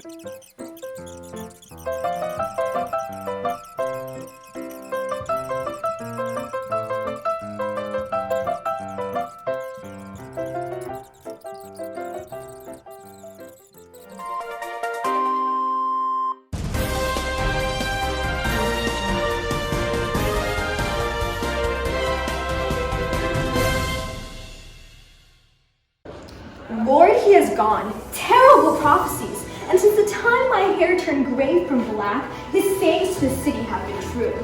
Lord, he has gone. Terrible prophecies. And since the time my hair turned gray from black, his sayings to the city have been true.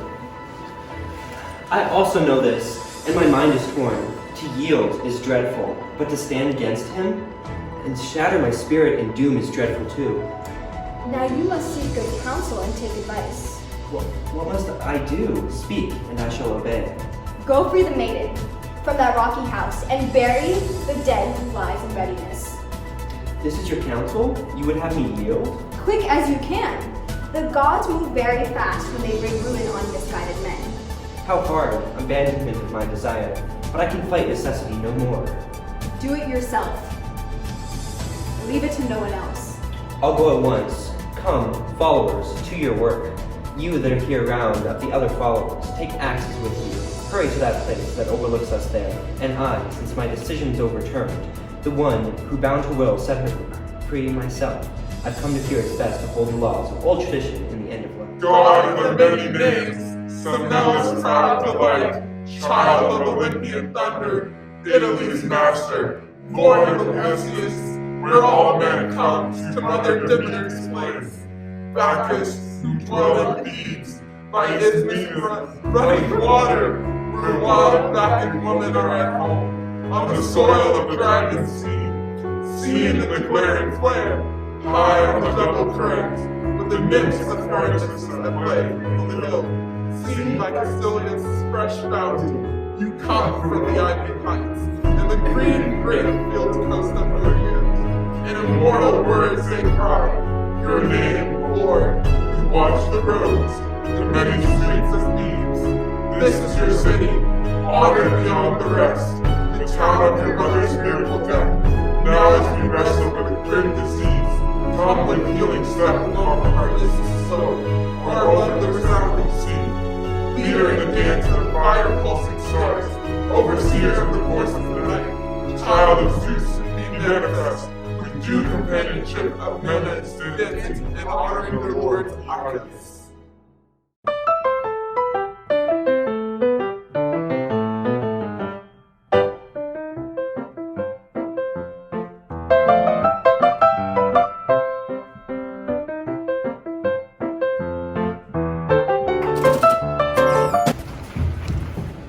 I also know this, and my mind is torn. To yield is dreadful, but to stand against him and shatter my spirit in doom is dreadful too. Now you must seek good counsel and take advice. What must I do? Speak, and I shall obey. Go free the maiden from that rocky house and bury the dead who lies in readiness. This is your counsel? You would have me yield? Quick as you can. The gods move very fast when they bring ruin on misguided men. How hard, abandonment of my desire, but I can fight necessity no more. Do it yourself. Leave it to no one else. I'll go at once. Come, followers, to your work. You that are here round up the other followers, take axes with you. Hurry to that place that overlooks us there, and I, since my decision's overturned, the one who bound her will set her free myself, I've come to fear it's best to hold the laws of old tradition in the end of life. God of the many names, Semnell's proud delight, child of Olympian thunder, Italy's master, born of Odysseus, where all men come to Mother Demeter's place. Bacchus, who dwell in Thebes, by Isthmus running water, where wild Bacchic women are at home, on the soil of the dragon sea, seen in the glaring flare, high on the double current, with the nymphs of Thyrsus at play in the hill, seen by Castilian's fresh fountain, you come from the ivy heights, and the green grape fields coast of your years. In immortal words they cry, your name, Lord, who watch the roads, the many streets of Thebes. This is your city, honored beyond the rest, the town of your mother's miracle death. Now as we wrestle with a grim disease, come with healing step along the heartless soul, our love the resounding sea. Leader in the dance of the fire pulsing stars, overseers of the voice of the night, child of Zeus, be manifest, with due companionship of men and students, and honoring the Lord's Arcus.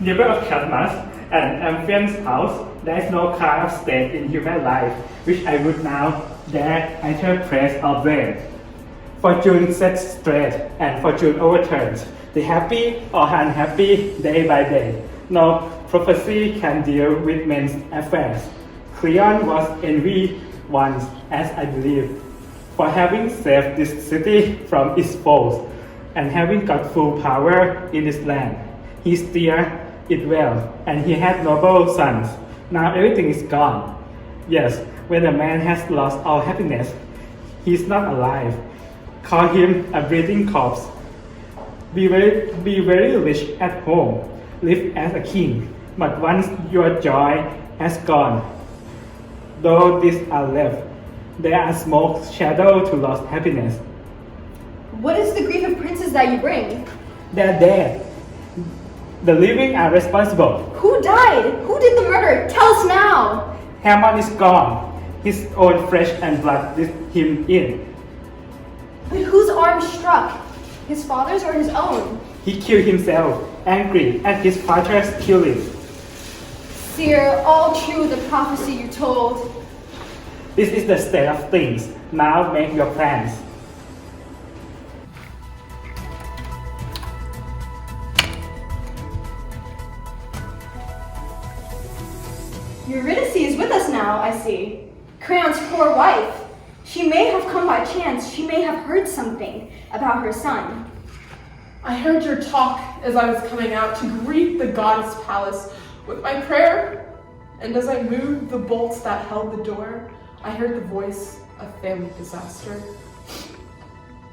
Never of Cadmus, an amphibian's house, there is no kind of state in human life which I would now dare interpret or blame. Fortune sets straight and fortune overturns, the happy or unhappy day by day. No prophecy can deal with men's affairs. Creon was envied once, as I believe, for having saved this city from its foes and having got full power in this land. He steered it well, and he had noble sons. Now everything is gone. Yes, when a man has lost all happiness, he is not alive. Call him a breathing corpse. Be very rich at home, live as a king, but once your joy has gone, though these are left, there are small shadow to lost happiness. What is the grief of princes that you bring? They're dead. The living are responsible. Who died? Who did the murder? Tell us now! Hammon is gone. His own flesh and blood did him in. But whose arm struck? His father's or his own? He killed himself, angry at his father's killing. Seer, all true the prophecy you told. This is the state of things. Now make your plans. Eurydice is with us now, I see. Creon's poor wife. She may have come by chance. She may have heard something about her son. I heard your talk as I was coming out to greet the goddess palace with my prayer, and as I moved the bolts that held the door, I heard the voice of family disaster.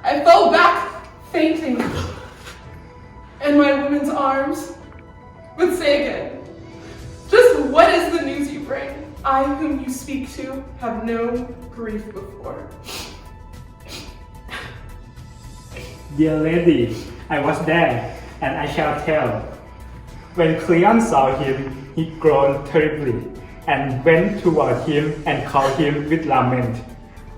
I fell back, fainting, in my woman's arms. But say again, just what is the news you bring? I whom you speak to have known grief before. Dear lady, I was there, and I shall tell. When Creon saw him, he groaned terribly, and went toward him and called him with lament.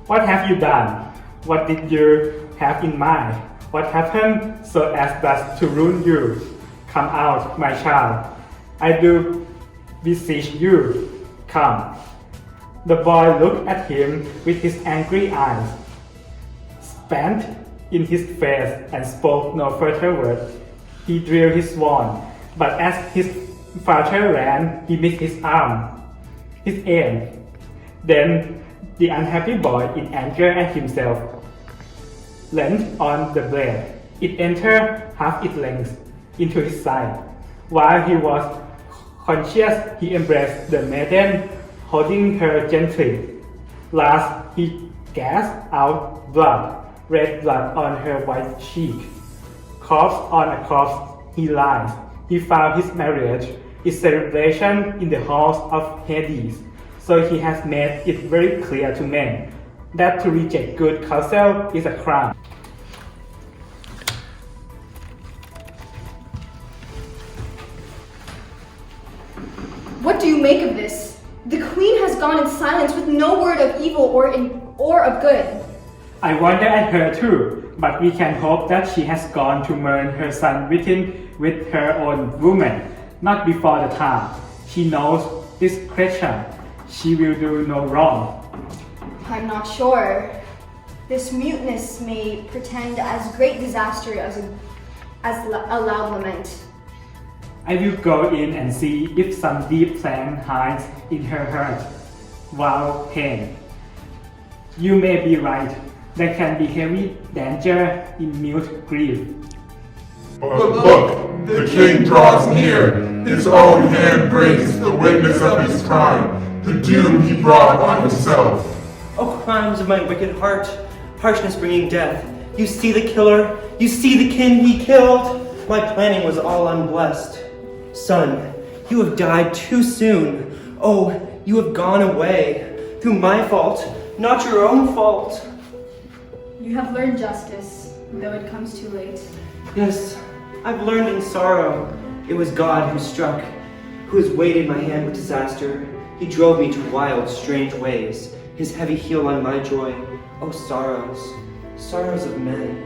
What have you done? What did you have in mind? What happened so as thus to ruin you? Come out, my child. I do beseech you, come. The boy looked at him with his angry eyes, spat in his face, and spoke no further word. He drew his wand, but as his father ran, he missed his arm, his aim. Then the unhappy boy, in anger at himself, leaned on the blade. It entered half its length into his side. While he was conscious, he embraced the maiden, holding her gently. Last, he gasped out blood, red blood on her white cheek. Corpse on a corpse he lies. He found his marriage, his celebration in the halls of Hades. So he has made it very clear to men that to reject good counsel is a crime. What do you make of this? The queen has gone in silence with no word of evil or of good. I wonder at her too, but we can hope that she has gone to mourn her son with her own woman, not before the time. She knows discretion. She will do no wrong. I'm not sure. This muteness may pretend as great disaster as a loud lament. I will go in and see if some deep plan hides in her heart. Wow, pain. You may be right. There can be heavy danger in mute grief. But look, the king draws near. His own hand breaks the witness of his crime, the doom he brought on himself. O crimes of my wicked heart, harshness bringing death. You see the killer, you see the kin he killed. My planning was all unblessed. Son, you have died too soon. Oh, you have gone away. Through my fault, not your own fault. You have learned justice, though it comes too late. Yes, I've learned in sorrow. It was God who struck, who has weighted my hand with disaster. He drove me to wild, strange ways, his heavy heel on my joy. Oh, sorrows, sorrows of men.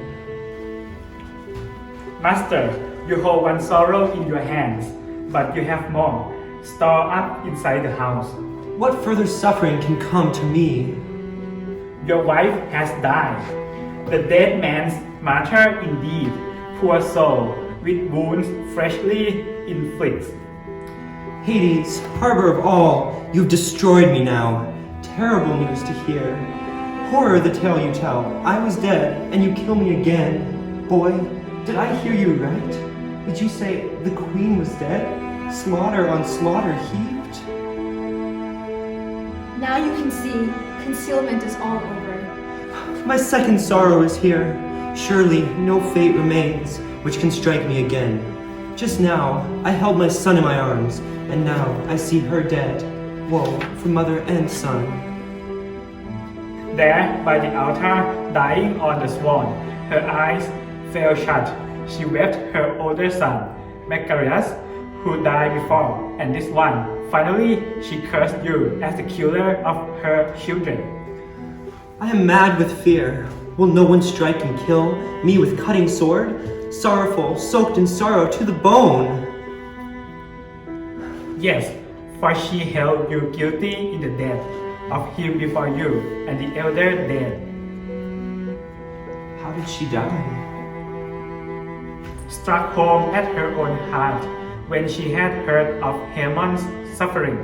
Master, you hold one sorrow in your hands, but you have more stored up inside the house. What further suffering can come to me? Your wife has died. The dead man's martyr indeed, poor soul, with wounds freshly inflicted. Hades, harbor of all, you've destroyed me now. Terrible news to hear. Horror the tale you tell. I was dead, and you kill me again. Boy, did I hear you right? Did you say the queen was dead? Slaughter on slaughter heaped? Now you can see, concealment is all over. My second sorrow is here. Surely no fate remains which can strike me again. Just now, I held my son in my arms, and now I see her dead. Woe for mother and son. There, by the altar, dying on the swan, her eyes fell shut. She wept her older son, Macarius, who died before, and this one. Finally, she cursed you as the killer of her children. I am mad with fear. Will no one strike and kill me with cutting sword? Sorrowful, soaked in sorrow to the bone. Yes, for she held you guilty in the death of him before you, and the elder dead. How did she die? Struck home at her own heart when she had heard of Haman's suffering.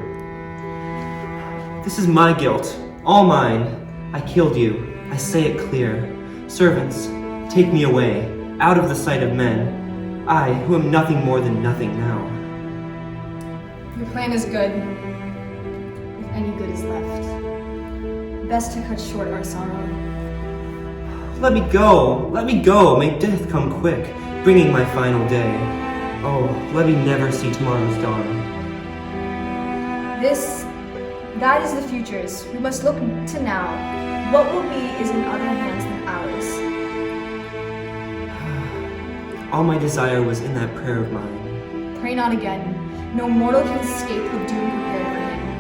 This is my guilt, all mine. I killed you, I say it clear. Servants, take me away, out of the sight of men. I, who am nothing more than nothing now. Your plan is good, if any good is left. Best to cut short our sorrow. Let me go, may death come quick, bringing my final day. Oh, let me never see tomorrow's dawn. That is the future's. We must look to now. What will be is in other hands than ours. All my desire was in that prayer of mine. Pray not again. No mortal can escape the doom prepared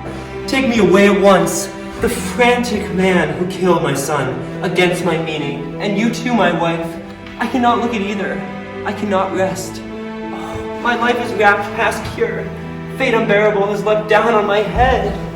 for him. Take me away at once! The frantic man who killed my son, against my meaning, and you too, my wife. I cannot look at either. I cannot rest. Oh, my life is wrapped past cure. Fate unbearable has leapt down on my head.